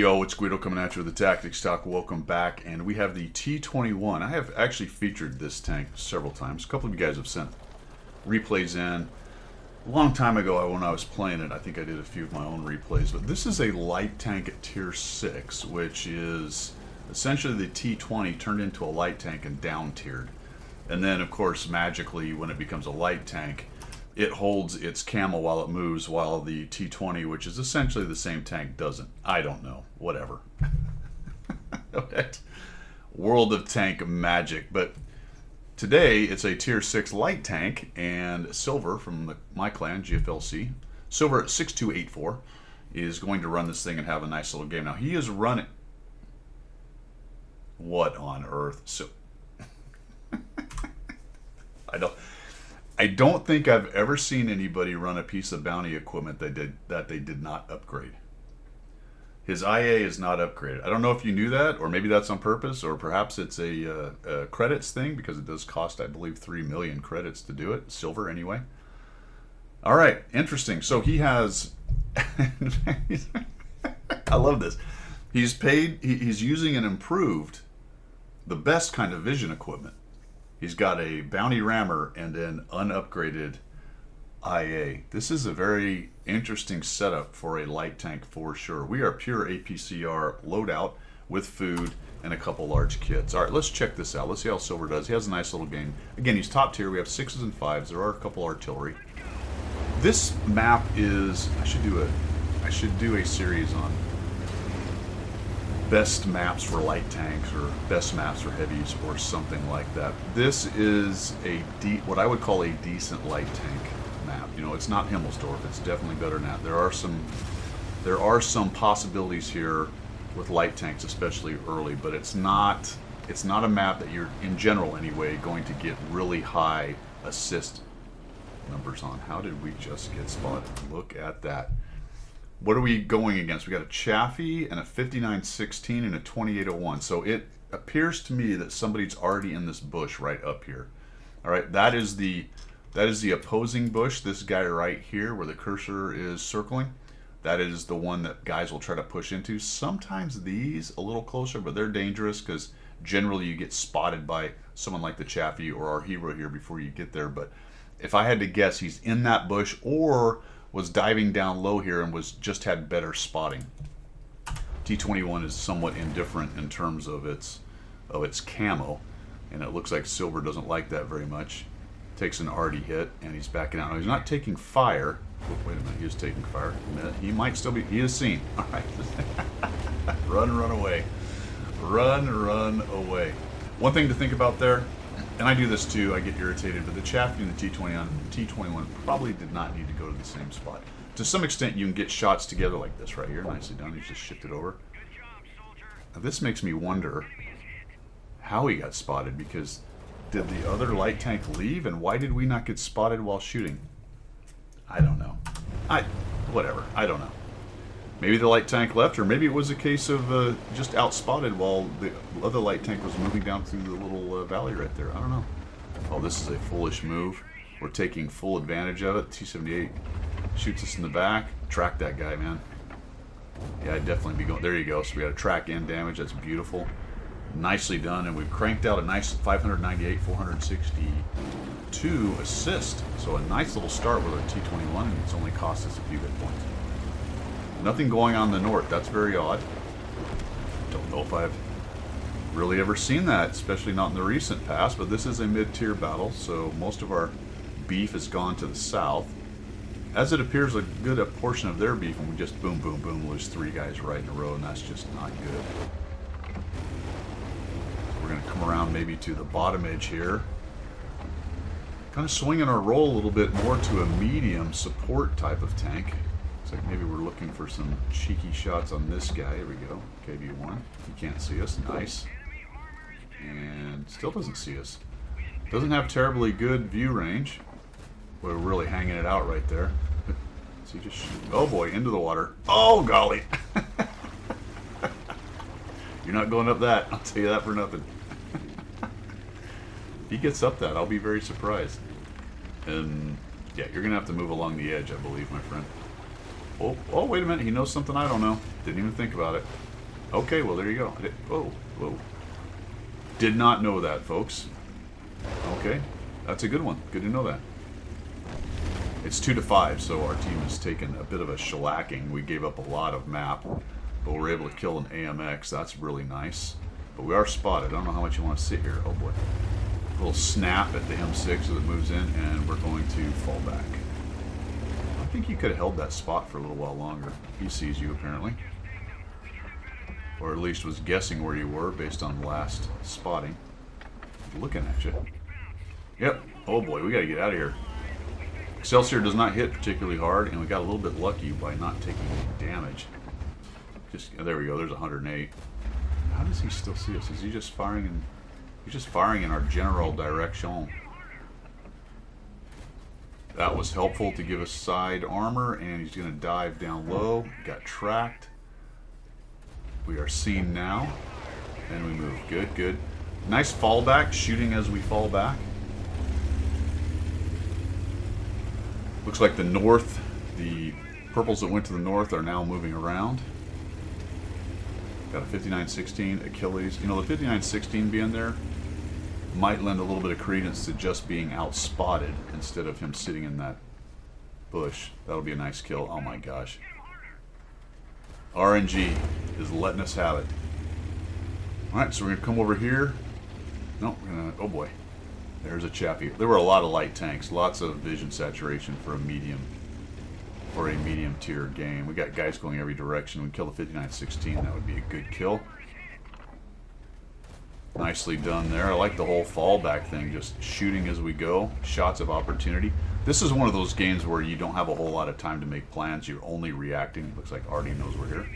Yo, it's Guido coming at you with the Tactics Talk. Welcome back. And we have the T-21. I have actually featured this tank several times. A couple of you guys have sent replays in. A long time ago when I was playing it, I think I did a few of my own replays. But this is a light tank at Tier 6, which is essentially the T-20 turned into a light tank and down-tiered. And then, of course, magically, when it becomes a light tank, it holds its camo while it moves, while the T-20, which is essentially the same tank, doesn't. I don't know. Whatever. World of tank magic. But today, it's a Tier 6 light tank, and Silver from my clan, GFLC, Silver at 6284, is going to run this thing and have a nice little game. Now, he is running... What on earth? So... I don't think I've ever seen anybody run a piece of bounty equipment that they did not upgrade. His IA is not upgraded. I don't know if you knew that, or maybe that's on purpose, or perhaps it's a credits thing, because it does cost, I believe, 3 million credits to do it. Silver, anyway. All right, interesting. So he has... I love this. He's using an improved, the best kind of vision equipment. He's got a bounty rammer and an unupgraded IA. This is a very interesting setup for a light tank for sure. We are pure APCR loadout with food and a couple large kits. All right, let's check this out. Let's see how Silver does. He has a nice little game. Again, he's top tier. We have 6s and 5s. There are a couple artillery. This map is... I should do a series on best maps for light tanks or best maps for heavies or something like that. This is what I would call a decent light tank map. You know, it's not Himmelsdorf. It's definitely better than that. There are some possibilities here with light tanks, especially early, but it's not a map that you're, in general anyway, going to get really high assist numbers on. How did we just get spotted? Look at that. What are we going against? We got a Chaffee and a 5916 and a 2801. So it appears to me that somebody's already in this bush right up here. All right, that is the opposing bush. This guy right here where the cursor is circling, that is the one that guys will try to push into. Sometimes these a little closer, but they're dangerous because generally you get spotted by someone like the Chaffee or our hero here before you get there. But if I had to guess, he's in that bush or was diving down low here and just had better spotting. T-21 is somewhat indifferent in terms of its camo, and it looks like Silver doesn't like that very much. Takes an arty hit, and he's backing out. Now, he's not taking fire. Oh, wait a minute, he is taking fire. He might still be. He is seen. All right. Run away. Run away. One thing to think about there, and I do this too, I get irritated, but the Chaffee and the T-21 probably did not need to go to the same spot. To some extent, you can get shots together like this right here. Nicely done. He's just shifted over. Now, this makes me wonder how he got spotted, because did the other light tank leave, and why did we not get spotted while shooting? I don't know. Whatever. I don't know. Maybe the light tank left, or maybe it was a case of just outspotted while the other light tank was moving down through the little valley right there. I don't know. Oh, this is a foolish move. We're taking full advantage of it. T-78 shoots us in the back. Track that guy, man. Yeah, I'd definitely be going. There you go. So we got a track in damage. That's beautiful. Nicely done. And we've cranked out a nice 598, 462 assist. So a nice little start with our T-21, and it's only cost us a few hit points. Nothing going on in the north. That's very odd. Don't know if I've really ever seen that, especially not in the recent past, but this is a mid-tier battle, so most of our beef has gone to the south. As it appears, a good portion of their beef, and we just boom, boom, boom, lose 3 guys right in a row, and that's just not good. So we're going to come around maybe to the bottom edge here. Kind of swinging our roll a little bit more to a medium support type of tank. Looks like maybe we're looking for some cheeky shots on this guy. Here we go. KV-1. He can't see us. Nice. And still doesn't see us. Doesn't have terribly good view range. We're really hanging it out right there. So just oh boy, into the water. Oh golly. You're not going up that. I'll tell you that for nothing. If he gets up that, I'll be very surprised. And yeah, you're going to have to move along the edge, I believe, my friend. Oh, wait a minute. He knows something I don't know. Didn't even think about it. Okay, well, there you go. Whoa, whoa. Did not know that, folks. Okay, that's a good one. Good to know that. It's 2-5, so our team has taken a bit of a shellacking. We gave up a lot of map, but we're able to kill an AMX. That's really nice. But we are spotted. I don't know how much you want to sit here. Oh boy. A little snap at the M6 as it moves in, and we're going to fall back. I think you could have held that spot for a little while longer. He sees you, apparently. Or at least was guessing where you were based on last spotting. Looking at you. Yep. Oh boy, we got to get out of here. Excelsior does not hit particularly hard, and we got a little bit lucky by not taking any damage. There we go. There's 108. How does he still see us? Is he just firing in? He's just firing in our general direction. That was helpful to give us side armor, and he's going to dive down low. Got tracked. We are seen now, and we move. Good, good. Nice fallback, shooting as we fall back. Looks like the north, the purples that went to the north are now moving around. Got a 59-16 Achilles. You know, the 59-16 being there might lend a little bit of credence to just being outspotted instead of him sitting in that bush. That'll be a nice kill. Oh my gosh. RNG is letting us have it. Alright, so we're going to come over here. No, we're going to... Oh boy. There's a Chaffee. There were a lot of light tanks. Lots of vision saturation for a medium tier game. We got guys going every direction. We kill the 59-16. That would be a good kill. Nicely done there. I like the whole fallback thing. Just shooting as we go. Shots of opportunity. This is one of those games where you don't have a whole lot of time to make plans. You're only reacting. Looks like Artie knows we're here.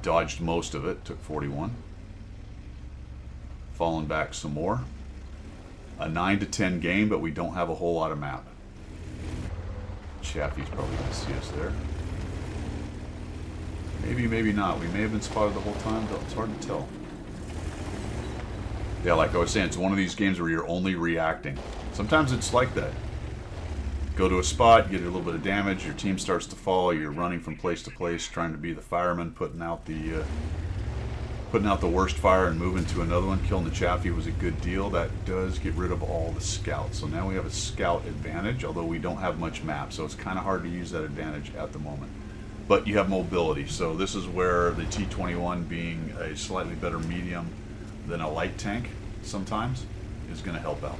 Dodged most of it. Took 41. Falling back some more. A 9-10 game, but we don't have a whole lot of map. Chaffee's probably going to see us there. Maybe, maybe not. We may have been spotted the whole time, but it's hard to tell. Yeah, like I was saying, it's one of these games where you're only reacting. Sometimes it's like that. Go to a spot, get a little bit of damage, your team starts to fall, you're running from place to place, trying to be the fireman, putting out the worst fire and moving to another one. Killing the Chaffee was a good deal. That does get rid of all the scouts. So now we have a scout advantage, although we don't have much map, so it's kind of hard to use that advantage at the moment. But you have mobility, so this is where the T-21 being a slightly better medium than a light tank sometimes is going to help out.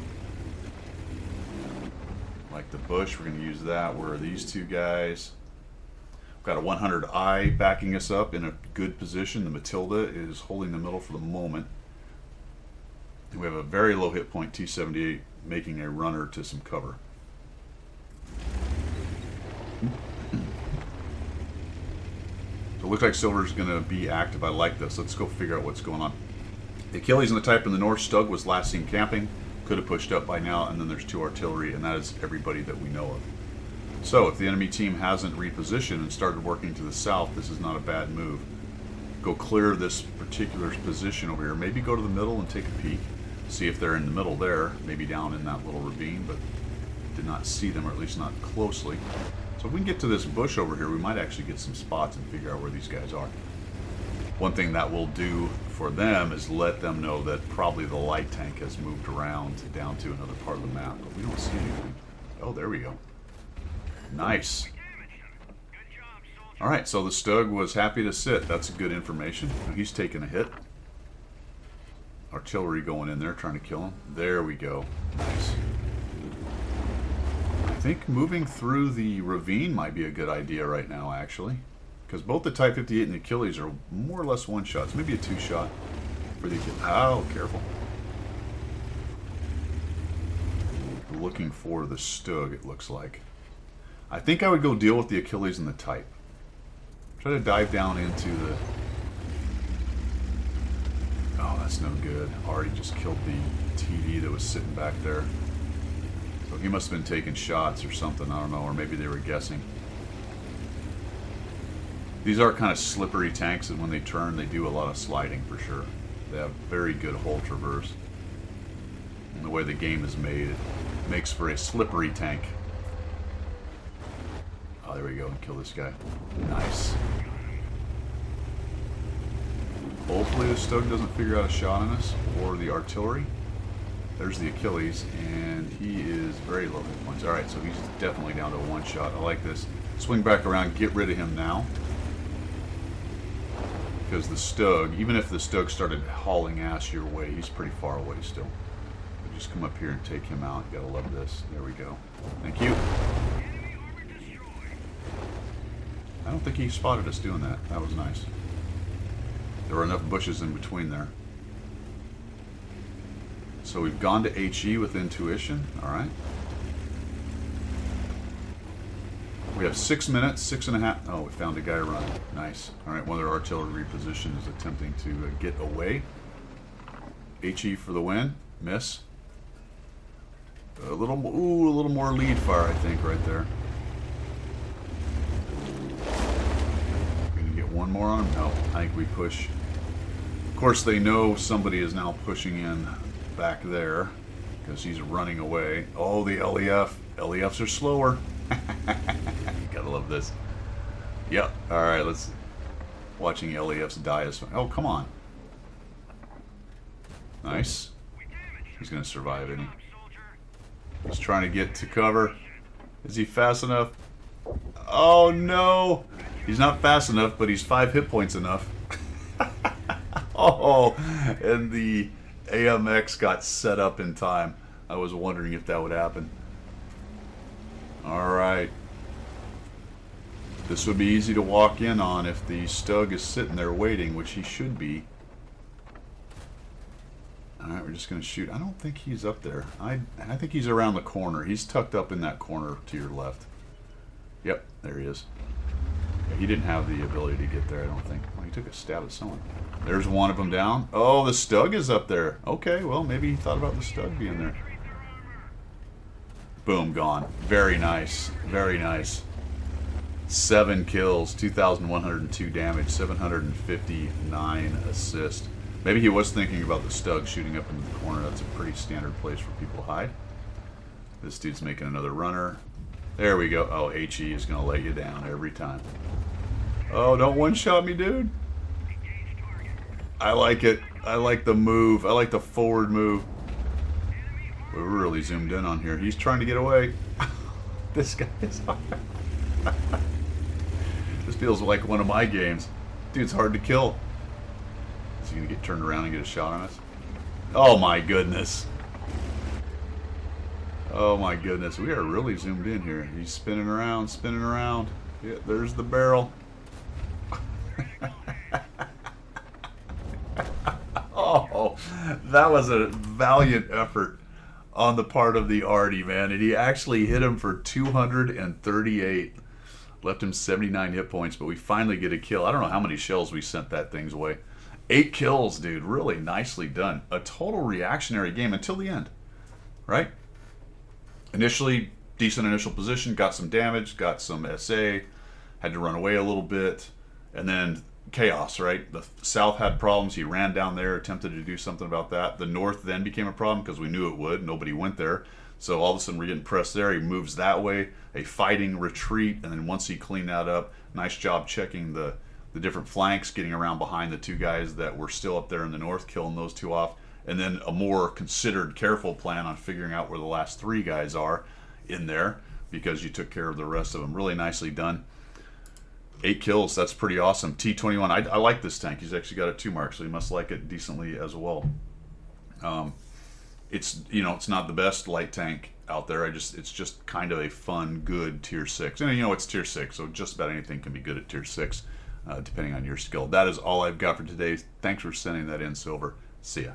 Like the Bush, we're going to use that. Where are these two guys? We've got a 100i backing us up in a good position. The Matilda is holding the middle for the moment. And we have a very low hit point, T-78, making a runner to some cover. So it looks like Silver's going to be active. I like this. Let's go figure out what's going on. The Achilles and the Type in the north. Stug was last seen camping. Could have pushed up by now. And then there's 2 artillery, and that is everybody that we know of. So if the enemy team hasn't repositioned and started working to the south, this is not a bad move. Go clear this particular position over here. Maybe go to the middle and take a peek. See if they're in the middle there. Maybe down in that little ravine, but did not see them, or at least not closely. So if we can get to this bush over here, we might actually get some spots and figure out where these guys are. One thing that will do for them is let them know that probably the light tank has moved around down to another part of the map, but we don't see anything. Oh, there we go. Nice. Alright, so the Stug was happy to sit. That's good information. He's taking a hit. Artillery going in there, trying to kill him. There we go. Nice. I think moving through the ravine might be a good idea right now, actually. Because both the Type 58 and the Achilles are more or less one-shots. Maybe a 2-shot for the Achilles. Oh, careful. Looking for the Stug, it looks like. I think I would go deal with the Achilles and the Type. Try to dive down into the... Oh, that's no good. Already just killed the TV that was sitting back there. So he must have been taking shots or something, I don't know, or maybe they were guessing. These are kind of slippery tanks, and when they turn, they do a lot of sliding for sure. They have very good hull traverse. And the way the game is made, it makes for a slippery tank. Oh, there we go, and kill this guy. Nice. Hopefully the Stug doesn't figure out a shot on us, or the artillery. There's the Achilles, and he is very low hit points. Alright, so he's definitely down to one shot. I like this. Swing back around, get rid of him now. Because the Stug, even if the Stug started hauling ass your way, he's pretty far away still. But just come up here and take him out. You gotta love this. There we go. Thank you. I don't think he spotted us doing that. That was nice. There were enough bushes in between there. So we've gone to HE with intuition. Alright. We have 6 minutes, 6.5. Oh, we found a guy running. Nice. Alright, one of their artillery position is attempting to get away. HE for the win. Miss. A little more lead fire, I think, right there. Gonna get one more on him? No, I think we push. Of course, they know somebody is now pushing in back there because he's running away. Oh, the LEF. LEFs are slower. Gotta love this. Yep. Alright, let's... Watching LEFs die is fun. Oh, come on. Nice. He's gonna survive, isn't he? He's trying to get to cover. Is he fast enough? Oh, no! He's not fast enough, but he's 5 hit points enough. Oh, and the AMX got set up in time. I was wondering if that would happen. Alright. This would be easy to walk in on if the Stug is sitting there waiting, which he should be. Alright, we're just going to shoot. I don't think he's up there. I think he's around the corner. He's tucked up in that corner to your left. Yep, there he is. Yeah, he didn't have the ability to get there, I don't think. Well, he took a stab at someone. There's one of them down. Oh, the Stug is up there. Okay, well, maybe he thought about the Stug being there. Boom, gone. Very nice. Very nice. 7 kills, 2,102 damage, 759 assist. Maybe he was thinking about the Stug shooting up into the corner. That's a pretty standard place for people to hide. This dude's making another runner. There we go. Oh, HE is going to let you down every time. Oh, don't one-shot me, dude. I like it. I like the move. I like the forward move. We're really zoomed in on here. He's trying to get away. This guy is hard. This feels like one of my games. Dude's hard to kill. Is he going to get turned around and get a shot on us? Oh my goodness. Oh my goodness. We are really zoomed in here. He's spinning around, spinning around. Yeah, there's the barrel. Oh, that was a valiant effort on the part of the Artie, man. And he actually hit him for 238. Left him 79 hit points, but we finally get a kill. I don't know how many shells we sent that thing's way. 8 kills, dude. Really nicely done. A total reactionary game until the end, right? Initially, decent initial position, got some damage, got some SA, had to run away a little bit, and then chaos, right? The South had problems. He ran down there, attempted to do something about that. The North then became a problem because we knew it would. Nobody went there. So all of a sudden we're getting pressed there. He moves that way, a fighting retreat, and then once he cleaned that up, nice job checking the different flanks, getting around behind the 2 guys that were still up there in the north, killing those 2 off, and then a more considered, careful plan on figuring out where the last 3 guys are in there because you took care of the rest of them. Really nicely done. 8 kills, that's pretty awesome. T21, I like this tank. He's actually got a 2 mark, so he must like it decently as well. It's, you know, it's not the best light tank out there. It's just kind of a fun, good tier 6. And you know, it's tier 6, so just about anything can be good at tier 6, depending on your skill. That is all I've got for today. Thanks for sending that in, Silver. See ya.